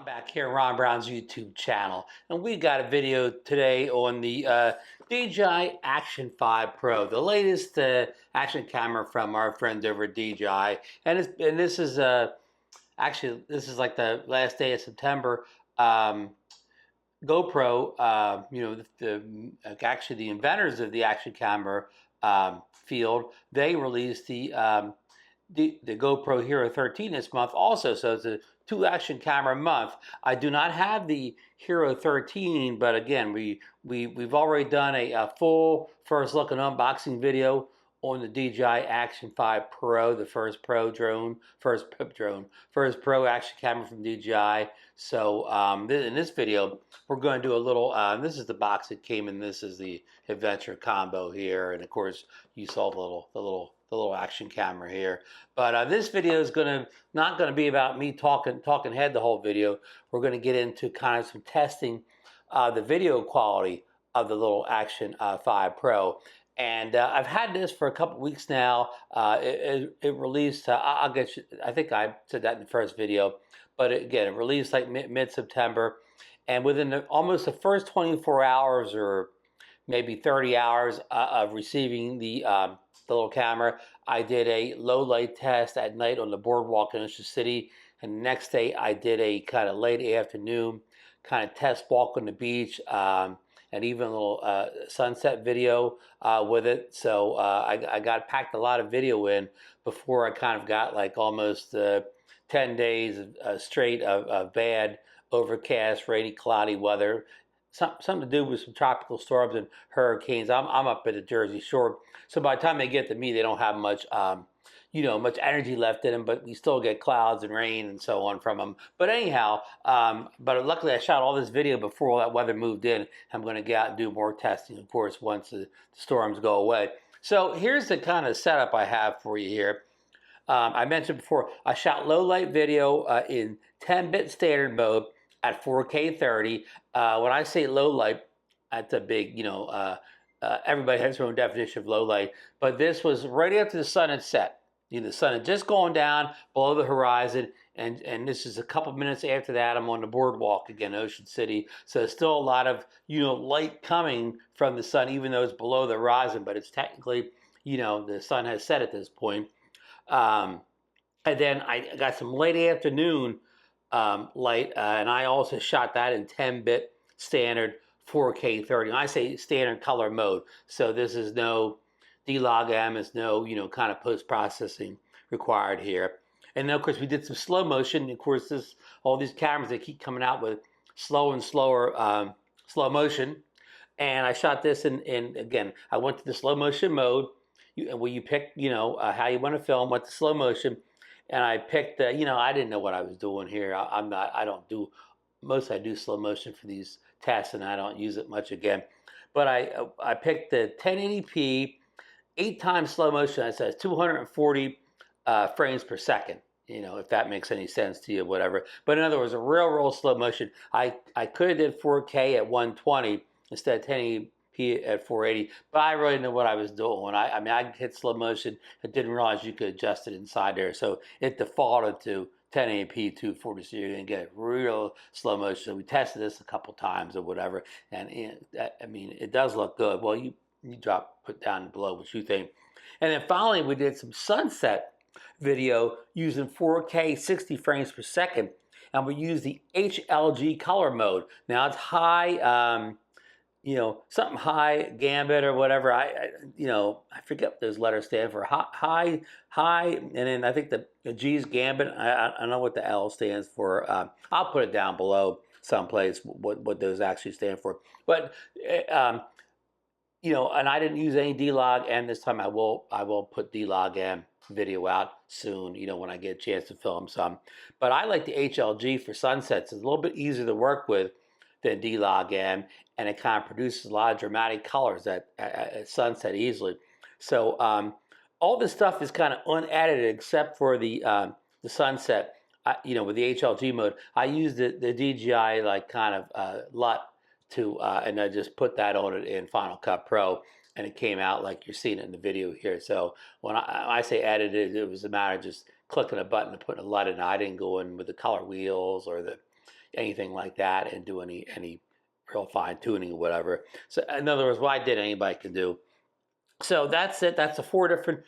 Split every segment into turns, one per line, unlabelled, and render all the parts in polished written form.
I'm back here on Ron Brown's YouTube channel, and we got a video today on the DJI Action 5 Pro, the latest action camera from our friends over at DJI. And this is actually this is like the last day of September. GoPro, actually the inventors of the action camera field, they released the GoPro Hero 13 this month also, so it's a two action camera month. I do not have the Hero 13, but again, we've already done a full first look and unboxing video on the DJI Action 5 Pro, the first pro action camera from DJI. So in this video, we're going to do a little, this is the box it came in, this is the adventure combo here, and of course you saw the little action camera here. But this video is not going to be about me talking head the whole video. We're going to get into kind of some testing the video quality of the little Action 5 Pro. And I've had this for a couple weeks now. It released, I think I said that in the first video, but again, it released like mid-September. And within almost the first 24 hours or maybe 30 hours of receiving the little camera, I did a low light test at night on the boardwalk in Ocean City. And the next day I did a kind of late afternoon kind of test walk on the beach. And even a little sunset video with it. So I got packed a lot of video in before I kind of got like almost 10 days straight of bad, overcast, rainy, cloudy weather. Something to do with some tropical storms and hurricanes. I'm up at the Jersey Shore, so by the time they get to me, they don't have much much energy left in them, but we still get clouds and rain and so on from them. But anyhow, but luckily I shot all this video before all that weather moved in. I'm going to get out and do more testing, of course, once the storms go away. So here's the kind of setup I have for you here. I mentioned before, I shot low light video in 10-bit standard mode at 4K 30. When I say low light, that's a big, everybody has their own definition of low light, but this was right after the sun had set. The sun had just gone down below the horizon, and this is a couple minutes after that. I'm on the boardwalk again, Ocean City. So there's still a lot of light coming from the sun, even though it's below the horizon. But it's technically, the sun has set at this point. And then I got some late afternoon light, and I also shot that in 10-bit standard 4K 30. And I say standard color mode. So this is no D-Log M, is no, kind of post-processing required here. And then, of course, we did some slow motion. Of course, all these cameras, they keep coming out with slow and slower slow motion. And I shot this in again, I went to the slow motion mode, where you pick, how you want to film, went to slow motion. And I picked, I didn't know what I was doing here. I do slow motion for these tests, and I don't use it much again. But I picked the 1080p, 8 times slow motion. It says 240 frames per second, if that makes any sense to you, whatever. But in other words, a real slow motion. I could have did 4K at 120 instead of 1080p at 480, but I really didn't know what I was doing. I hit slow motion. I didn't realize you could adjust it inside there. So it defaulted to 1080p 240, so you're going to get real slow motion. So we tested this a couple times or whatever, and it does look good. Well, you put down below what you think. And then finally, we did some sunset video using 4K 60 frames per second, and we used the HLG color mode. Now it's high, something high gambit or whatever. I forget what those letters stand for. High, and then I think the G's gambit. I don't know what the L stands for. I'll put it down below someplace what those actually stand for. But and I didn't use any D-Log M this time. I will put D-Log M video out soon, when I get a chance to film some. But I like the HLG for sunsets. It's a little bit easier to work with than D-Log M, and it kind of produces a lot of dramatic colors at sunset easily. So all this stuff is kind of unedited except for the sunset. With the HLG mode, I used the DJI like kind of LUT to, and I just put that on it in Final Cut Pro, and it came out like you're seeing it in the video here. So when I say edited, it was a matter of just clicking a button and putting a LUT in. I didn't go in with the color wheels or the anything like that and do any real fine tuning or whatever. So in other words, what I did, anybody can do. So that's it. That's the 4 different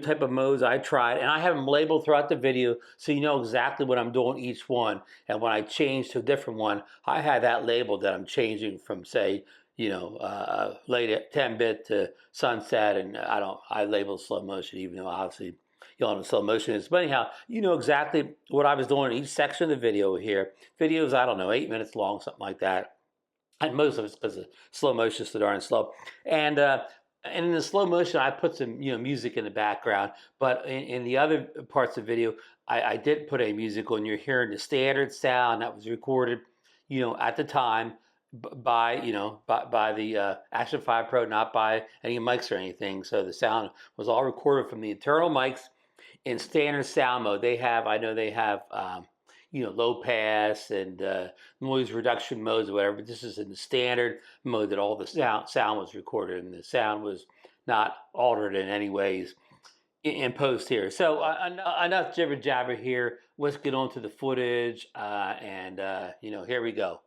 type of modes I tried, and I have them labeled throughout the video, so you know exactly what I'm doing each one. And when I change to a different one, I have that labeled that I'm changing from, say, late at 10-bit to sunset, and I label slow motion, even though obviously you don't know what slow motion is. But anyhow, you know exactly what I was doing in each section of the video here. Videos, I don't know, 8 minutes long, something like that. And most of it's because of slow motion is so darn slow. And in the slow motion, I put some music in the background. But in the other parts of the video, I did put a musical, and you're hearing the standard sound that was recorded, at the time by the Action 5 Pro, not by any mics or anything. So the sound was all recorded from the internal mics in standard sound mode. I know they have low pass and noise reduction modes or whatever. But this is in the standard mode that all the sound was recorded, and the sound was not altered in any ways in post here. So enough jibber jabber here. Let's get on to the footage, and here we go.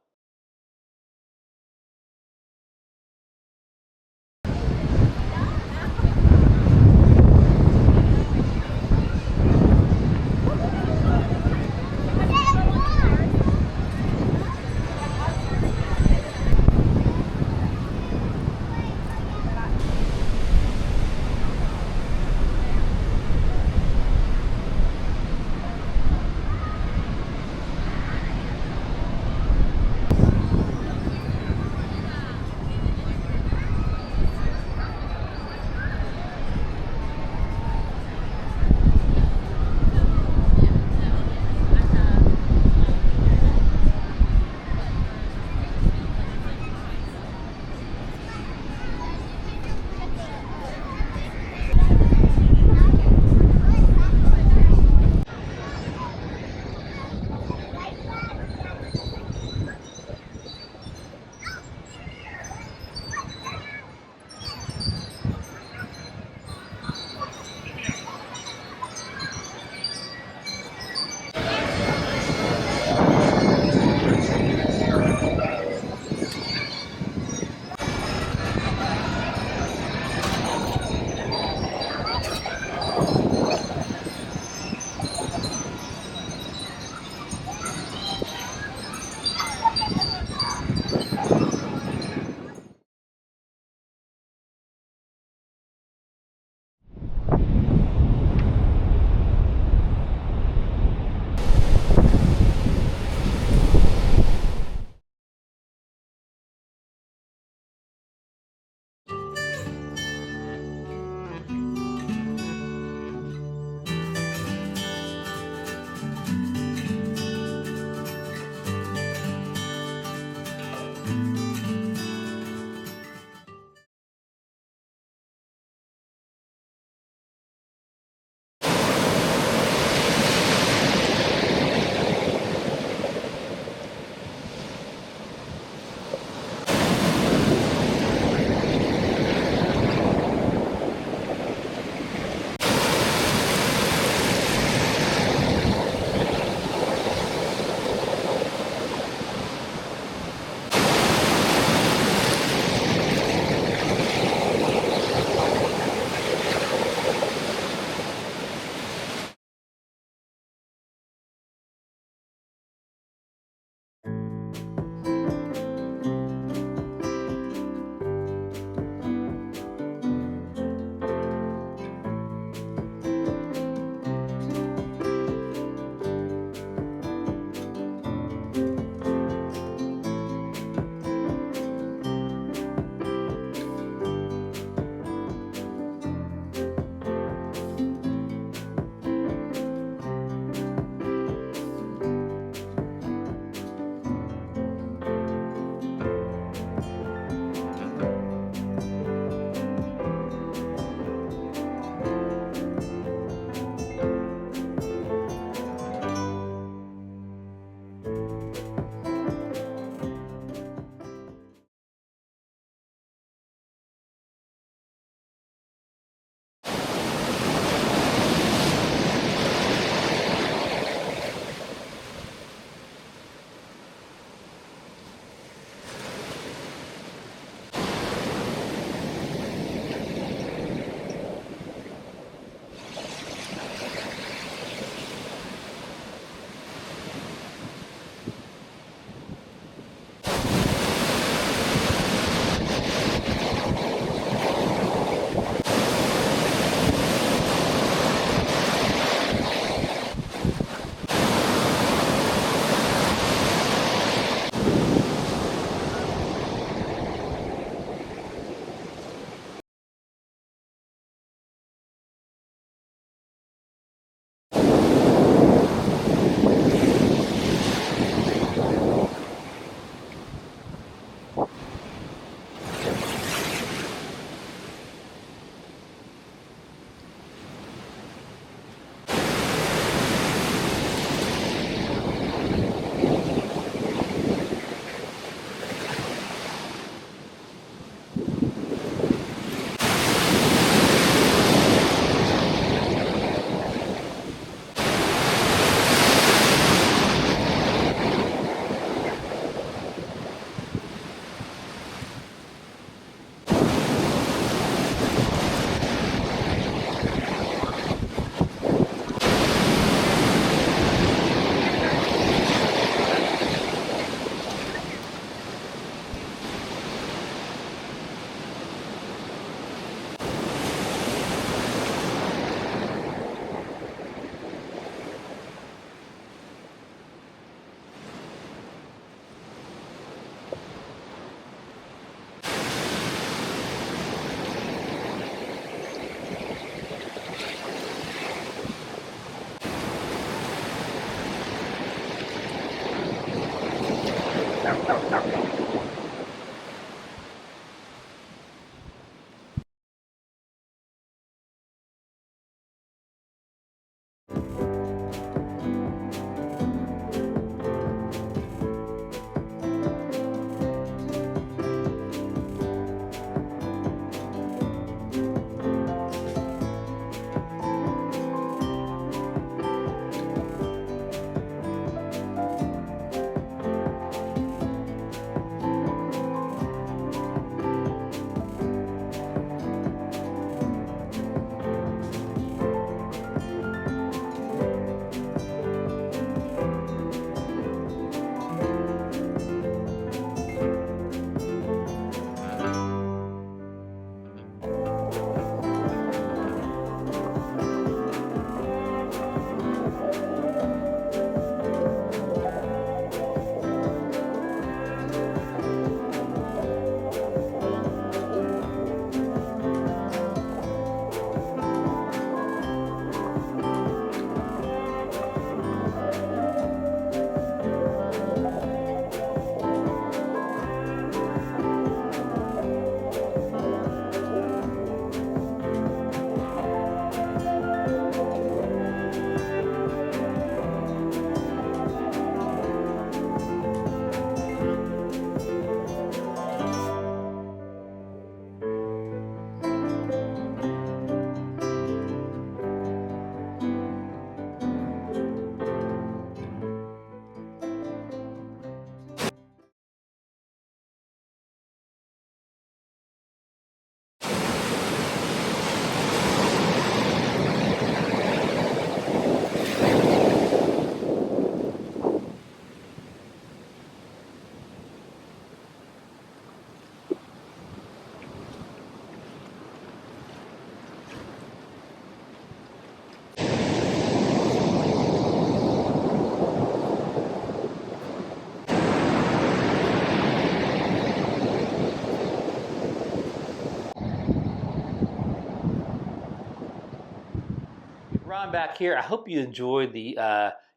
Ron back here. I hope you enjoyed the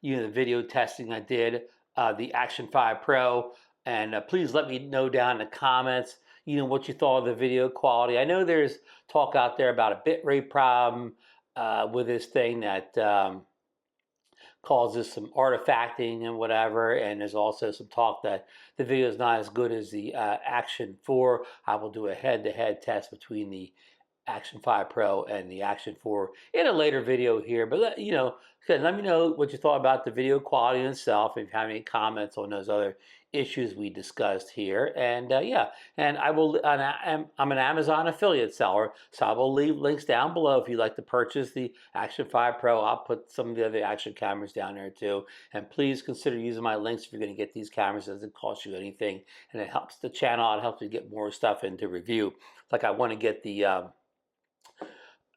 the video testing I did, the Action 5 Pro, and please let me know down in the comments, what you thought of the video quality. I know there's talk out there about a bitrate problem with this thing that causes some artifacting and whatever, and there's also some talk that the video is not as good as the Action 4. I will do a head-to-head test between the Action 5 Pro and the Action 4 in a later video here. But let me know what you thought about the video quality itself. If you have any comments on those other issues we discussed here, and yeah, and I'm an Amazon affiliate seller, so I will leave links down below if you'd like to purchase the Action 5 Pro. I'll put some of the other Action cameras down there too, and please consider using my links if you're going to get these cameras. It doesn't cost you anything, and it helps the channel out. It helps me get more stuff into review. Like I want to get the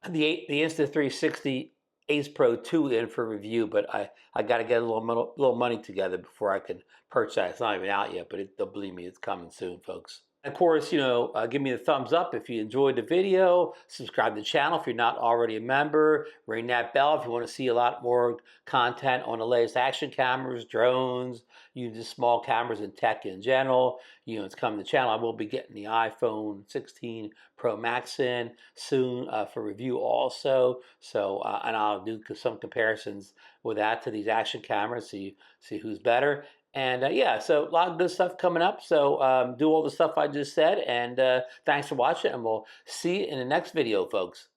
Insta360 Ace Pro 2 in for review, but I got to get a little money together before I can purchase that. It's not even out yet, but believe me, it's coming soon, folks. Of course, give me a thumbs up if you enjoyed the video. Subscribe to the channel if you're not already a member. Ring that bell if you want to see a lot more content on the latest action cameras, drones, just small cameras and tech in general. It's coming to the channel. I will be getting the iPhone 16 Pro Max in soon for review also. So, and I'll do some comparisons with that to these action cameras, see who's better. And yeah, so a lot of good stuff coming up. So do all the stuff I just said. And thanks for watching, and we'll see you in the next video, folks.